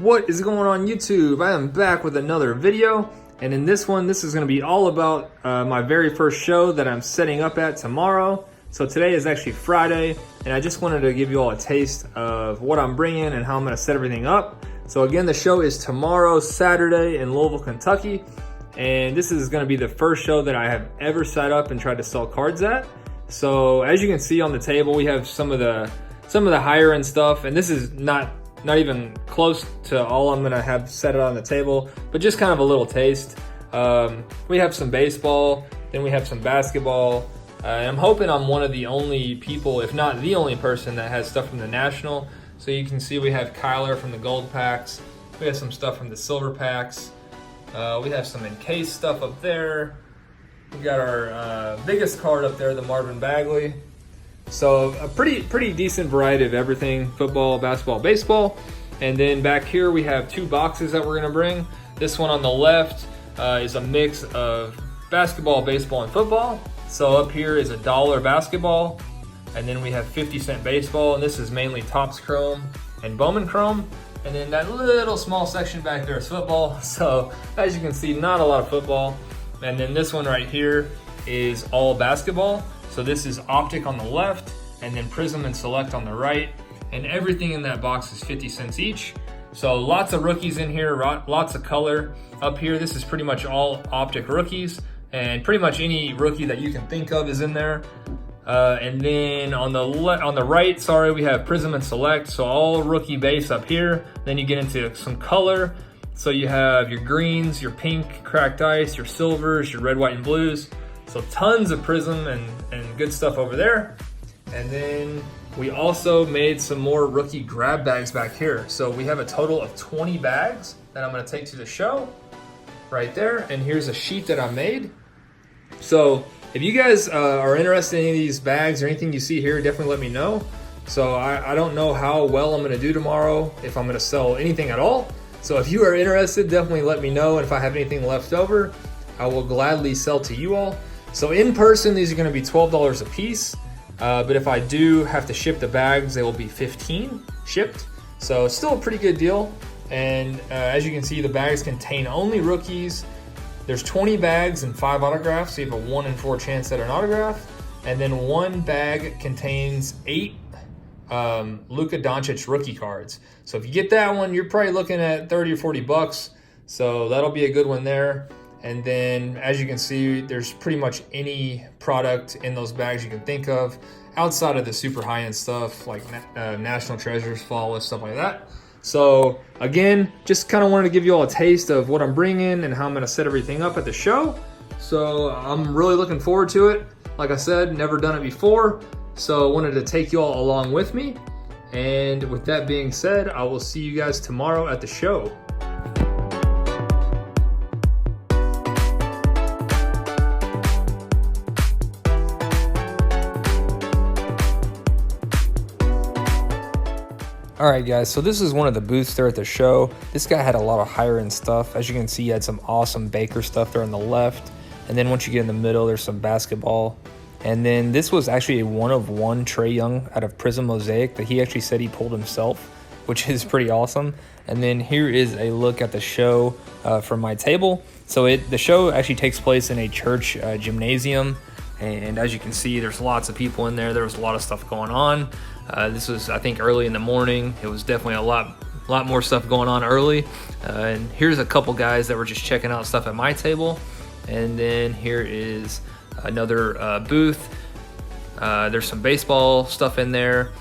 What is going on YouTube? I am back with another video, and in this one, this is going to be all about my very first show that I'm setting up at tomorrow. So today is actually Friday, and I just wanted to give you all a taste of what I'm bringing and how I'm going to set everything up. So again, the show is tomorrow, Saturday in Louisville, Kentucky, and this is going to be the first show that I have ever set up and tried to sell cards at. So as you can see on the table, we have some of the higher end stuff, and this is not even close to all I'm gonna have set it on the table, but just kind of a little taste. We have some baseball, then we have some basketball, and I'm hoping I'm one of the only people, if not the only person, that has stuff from the National. So you can see we have Kyler from the gold packs, we have some stuff from the silver packs, we have some encased stuff up there, we got our biggest card up there, the Marvin Bagley. So a pretty decent variety of everything: football, basketball, baseball. And then back here we have two boxes that we're gonna bring. This one on the left is a mix of basketball, baseball, and football. So up here is $1 basketball, and then we have 50-cent baseball, and this is mainly Topps Chrome and Bowman Chrome. And then that little small section back there is football. So as you can see, not a lot of football. And then this one right here is all basketball. So this is Optic on the left, and then Prism and Select on the right, and everything in that box is 50 cents each. So lots of rookies in here, lots of color. Up here, this is pretty much all Optic rookies, and pretty much any rookie that you can think of is in there. And then on the right, sorry, we have Prism and Select, so all rookie base up here. Then you get into some color. So you have your greens, your pink, cracked ice, your silvers, your red, white, and blues. So tons of Prism and good stuff over there. And then we also made some more rookie grab bags back here. So we have a total of 20 bags that I'm gonna take to the show right there. And here's a sheet that I made. So if you guys are interested in any of these bags or anything you see here, definitely let me know. So I don't know how well I'm gonna do tomorrow, if I'm gonna sell anything at all. So if you are interested, definitely let me know. And if I have anything left over, I will gladly sell to you all. So in person, these are gonna be $12 a piece. But if I do have to ship the bags, they will be $15 shipped. So still a pretty good deal. And as you can see, the bags contain only rookies. There's 20 bags and 5 autographs. So you have a 1 in 4 chance at an autograph. And then one bag contains 8 Luka Doncic rookie cards. So if you get that one, you're probably looking at 30 or 40 bucks. So that'll be a good one there. And then as you can see, there's pretty much any product in those bags you can think of outside of the super high-end stuff like National Treasures, Flawless, stuff like that. So again, just kind of wanted to give you all a taste of what I'm bringing and how I'm gonna set everything up at the show. So I'm really looking forward to it. Like I said, never done it before. So I wanted to take you all along with me. And with that being said, I will see you guys tomorrow at the show. Alright guys, so this is one of the booths there at the show. This guy had a lot of higher end stuff. As you can see, he had some awesome Baker stuff there on the left. And then once you get in the middle, there's some basketball. And then this was actually a 1-of-1 Trae Young out of Prism Mosaic that he actually said he pulled himself, which is pretty awesome. And then here is a look at the show from my table. So the show actually takes place in a church gymnasium. And as you can see, there's lots of people in there. There was a lot of stuff going on. This was, I think, early in the morning. It was definitely a lot more stuff going on early. And here's a couple guys that were just checking out stuff at my table. And then here is another booth. There's some baseball stuff in there.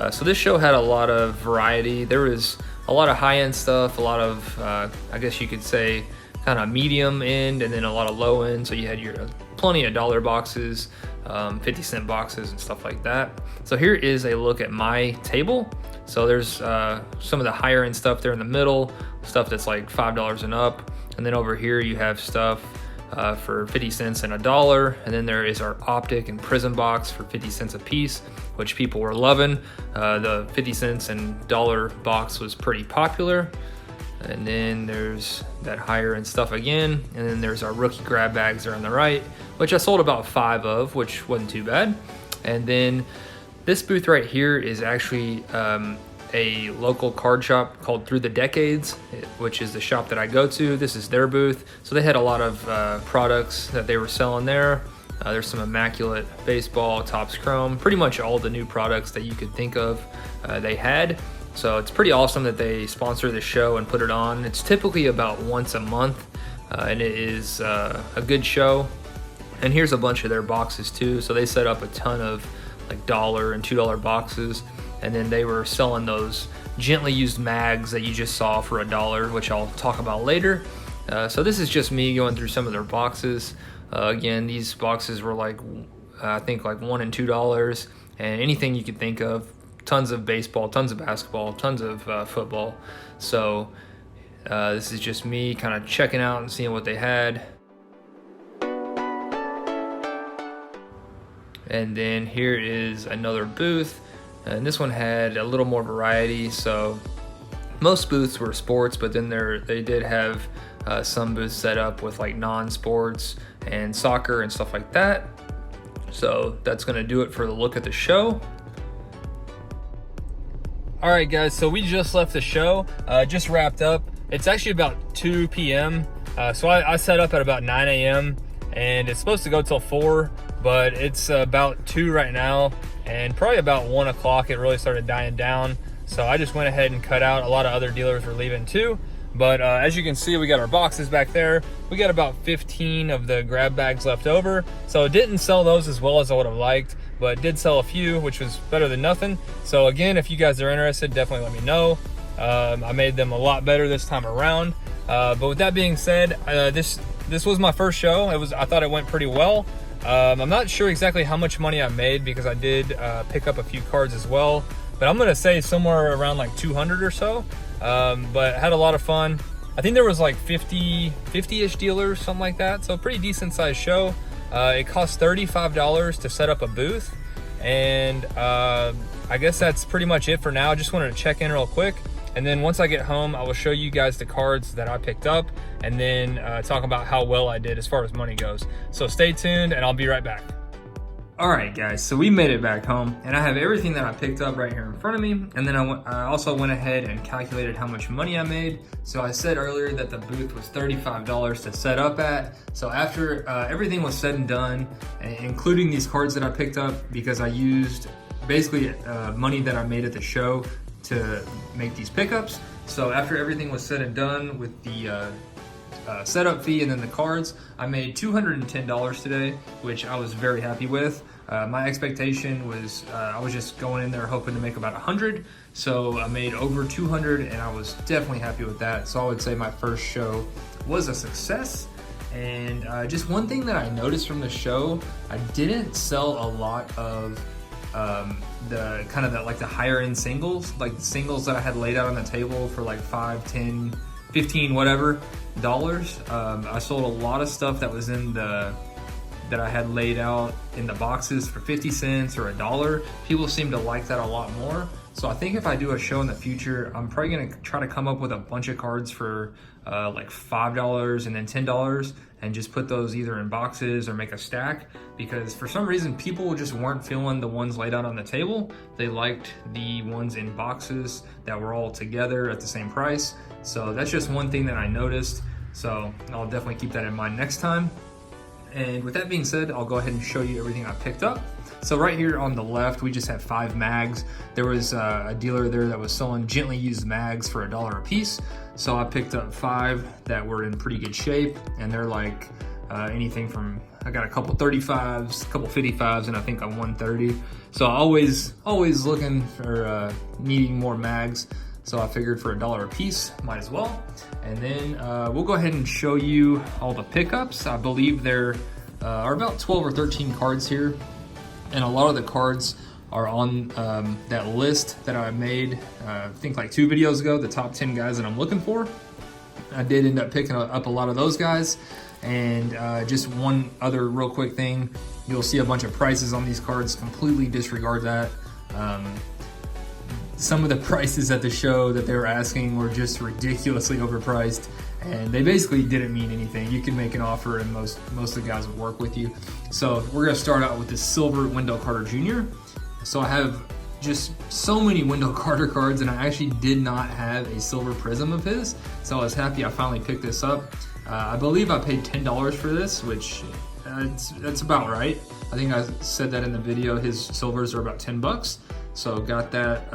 So this show had a lot of variety. There was a lot of high-end stuff, a lot of, I guess you could say, kind of medium end, and then a lot of low end. So you had your plenty of dollar boxes, 50-cent boxes and stuff like that. So here is a look at my table. So there's some of the higher end stuff there in the middle, stuff that's like $5 and up. And then over here you have stuff for 50 cents and $1. And then there is our Optic and Prism box for 50 cents a piece, which people were loving. The 50 cents and $1 box was pretty popular. And then there's that higher end stuff again. And then there's our rookie grab bags there on the right, which I sold about 5 of, which wasn't too bad. And then this booth right here is actually a local card shop called Through the Decades, which is the shop that I go to. This is their booth. So they had a lot of products that they were selling there. There's some Immaculate Baseball, Topps Chrome, pretty much all the new products that you could think of they had. So it's pretty awesome that they sponsor the show and put it on. It's typically about once a month, and it is a good show. And here's a bunch of their boxes too. So they set up a ton of like $1 and $2 boxes, and then they were selling those gently used mags that you just saw for $1, which I'll talk about later. So this is just me going through some of their boxes. Again, these boxes were like, I think like $1 and $2, and anything you could think of. Tons of baseball, tons of basketball, tons of football. So this is just me kind of checking out and seeing what they had. And then here is another booth, and this one had a little more variety. So most booths were sports, but then they did have some booths set up with like non-sports and soccer and stuff like that. So that's gonna do it for the look at the show. All right, guys, so we just left the show, just wrapped up. It's actually about 2 p.m. So I set up at about 9 a.m. and it's supposed to go till 4, but it's about 2 right now, and probably about 1 o'clock it really started dying down. So I just went ahead and cut out. A lot of other dealers were leaving too. But as you can see, we got our boxes back there. We got about 15 of the grab bags left over. So it didn't sell those as well as I would have liked, but did sell a few, which was better than nothing. So again, if you guys are interested, definitely let me know. I made them a lot better this time around. But with that being said, this was my first show. I thought it went pretty well. I'm not sure exactly how much money I made because I did pick up a few cards as well. But I'm gonna say somewhere around like 200 or so. But had a lot of fun. I think there was like 50-ish dealers, something like that. So a pretty decent sized show. It cost $35 to set up a booth. And I guess that's pretty much it for now. I just wanted to check in real quick. And then once I get home, I will show you guys the cards that I picked up and then talk about how well I did as far as money goes. So stay tuned and I'll be right back. All right, guys, so we made it back home and I have everything that I picked up right here in front of me. And then I also went ahead and calculated how much money I made. So I said earlier that the booth was $35 to set up at. So after everything was said and done, including these cards that I picked up, because I used basically money that I made at the show to make these pickups. So after everything was said and done with the setup fee and then the cards, I made $210 today, which I was very happy with. My expectation was I was just going in there hoping to make about 100, so I made over 200 and I was definitely happy with that. So I would say my first show was a success. And just one thing that I noticed from the show, I didn't sell a lot of the kind of the higher end singles, like the singles that I had laid out on the table for like 5, 10, 15, whatever dollars. I sold a lot of stuff that was in that I had laid out in the boxes for 50 cents or $1. People seem to like that a lot more. So I think if I do a show in the future, I'm probably gonna try to come up with a bunch of cards for like $5 and then $10 and just put those either in boxes or make a stack, because for some reason people just weren't feeling the ones laid out on the table. They liked the ones in boxes that were all together at the same price. So that's just one thing that I noticed. So I'll definitely keep that in mind next time. And with that being said, I'll go ahead and show you everything I picked up. So right here on the left, we just had 5 mags. There was a dealer there that was selling gently used mags for $1 a piece. So I picked up 5 that were in pretty good shape, and they're like anything from, I got a couple 35s, a couple 55s, and I think a 130. So always looking for needing more mags. So I figured for $1 a piece, might as well. And then we'll go ahead and show you all the pickups. I believe there are about 12 or 13 cards here. And a lot of the cards are on that list that I made, I think like 2 videos ago, the top 10 guys that I'm looking for. I did end up picking up a lot of those guys. And just one other real quick thing, you'll see a bunch of prices on these cards. Completely disregard that. Some of the prices at the show that they were asking were just ridiculously overpriced, and they basically didn't mean anything. You could make an offer and most of the guys would work with you. So we're gonna start out with this silver Wendell Carter Jr. So I have just so many Wendell Carter cards, and I actually did not have a silver prism of his, so I was happy I finally picked this up. I believe I paid $10 for this, which that's about right. I think I said that in the video. His silvers are about 10 bucks, so got that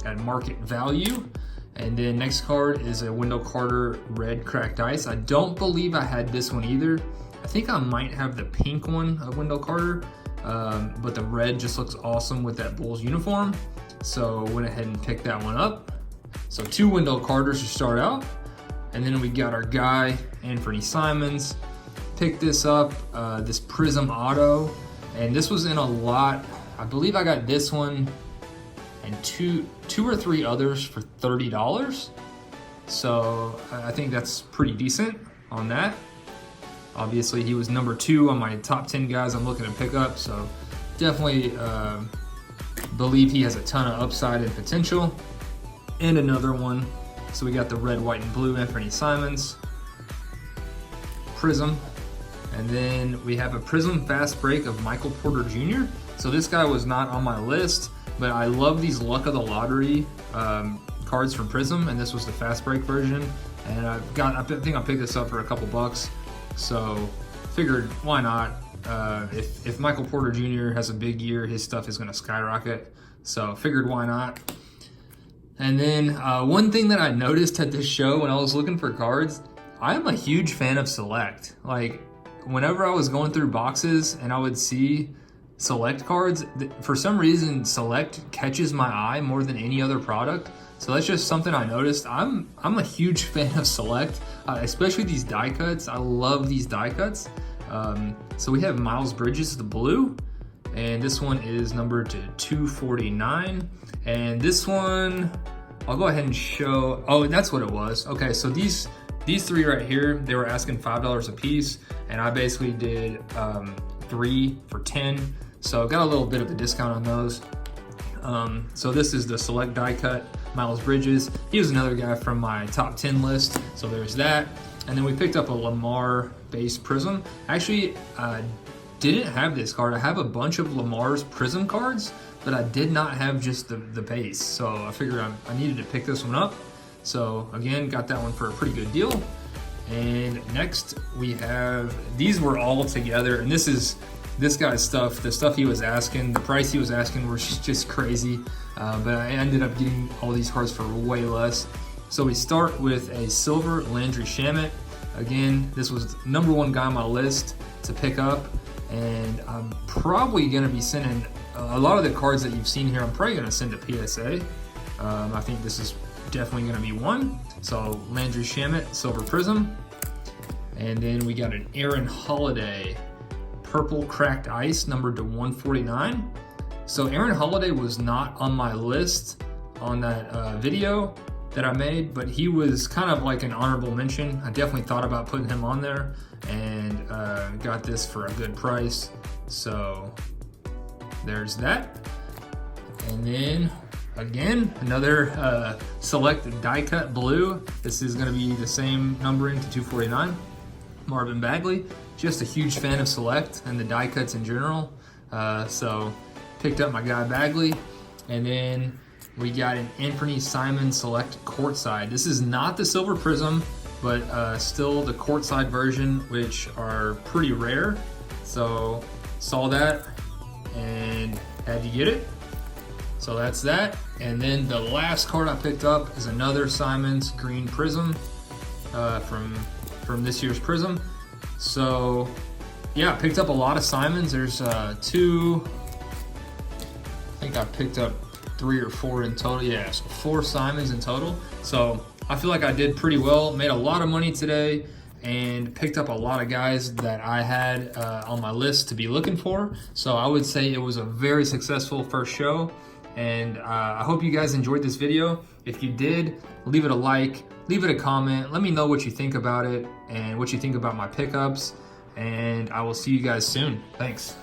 at market value. And then next card is a Wendell Carter red cracked ice. I don't believe I had this one either. I think I might have the pink one of Wendell Carter, but the red just looks awesome with that Bulls uniform. So went ahead and picked that one up. So 2 Wendell Carters to start out. And then we got our guy, Anthony Simons. Picked this up, this Prism Auto. And this was in a lot. I believe I got this one and two or three others for $30. So I think that's pretty decent on that. Obviously, he was number 2 on my top 10 guys I'm looking to pick up. So definitely believe he has a ton of upside and potential. And another one. So we got the red, white, and blue Anthony Simons Prism. And then we have a Prism Fast Break of Michael Porter Jr. So this guy was not on my list, but I love these Luck of the Lottery cards from Prism, and this was the Fast Break version. And I think I picked this up for a couple bucks. So figured, why not? If Michael Porter Jr. has a big year, his stuff is gonna skyrocket. So figured, why not? And then one thing that I noticed at this show when I was looking for cards, I am a huge fan of Select. Like, whenever I was going through boxes and I would see Select cards, for some reason Select catches my eye more than any other product. So that's just something I noticed. I'm a huge fan of Select, especially these die cuts. I love these die cuts. So we have Miles Bridges, the blue, and this one is numbered to 249. And this one, I'll go ahead and show. Oh, that's what it was. Okay, so these 3 right here, they were asking $5 a piece, and I basically did 3 for 10. So got a little bit of a discount on those. So this is the Select die cut, Miles Bridges. He was another guy from my top 10 list, so there's that. And then we picked up a Lamar base Prism. Actually, didn't have this card. I have a bunch of Lamar's Prism cards, but I did not have just the base. So I figured I needed to pick this one up. So again, got that one for a pretty good deal. And next we have, these were all together, and this is this guy's stuff. The stuff he was asking, the price he was asking was just crazy. But I ended up getting all these cards for way less. So we start with a silver Landry Shamet. Again, this was number 1 guy on my list to pick up. And I'm probably gonna be sending a lot of the cards that you've seen here. I'm probably gonna send to PSA. I think this is definitely gonna be one. So Landry Shamet, silver prism. And then we got an Aaron Holiday, purple cracked ice, numbered to 149. So Aaron Holiday was not on my list on that video that I made, but he was kind of like an honorable mention. I definitely thought about putting him on there, and got this for a good price. So there's that. And then again, another Select die cut blue. This is gonna be the same numbering to 249. Marvin Bagley, just a huge fan of Select and the die cuts in general. So picked up my guy Bagley. And then we got an Anthony Simons Select courtside. This is not the silver prism, but still the courtside version, which are pretty rare. So saw that and had to get it. So that's that. And then the last card I picked up is another Simons green prism from this year's prism. So yeah, picked up a lot of Simons. There's 2, I think I picked up 3 or 4 in total. Yeah, so 4 Simons in total. So I feel like I did pretty well. Made a lot of money today and picked up a lot of guys that I had on my list to be looking for. So I would say it was a very successful first show. And I hope you guys enjoyed this video. If you did, leave it a like, leave it a comment. Let me know what you think about it and what you think about my pickups. And I will see you guys soon. Thanks.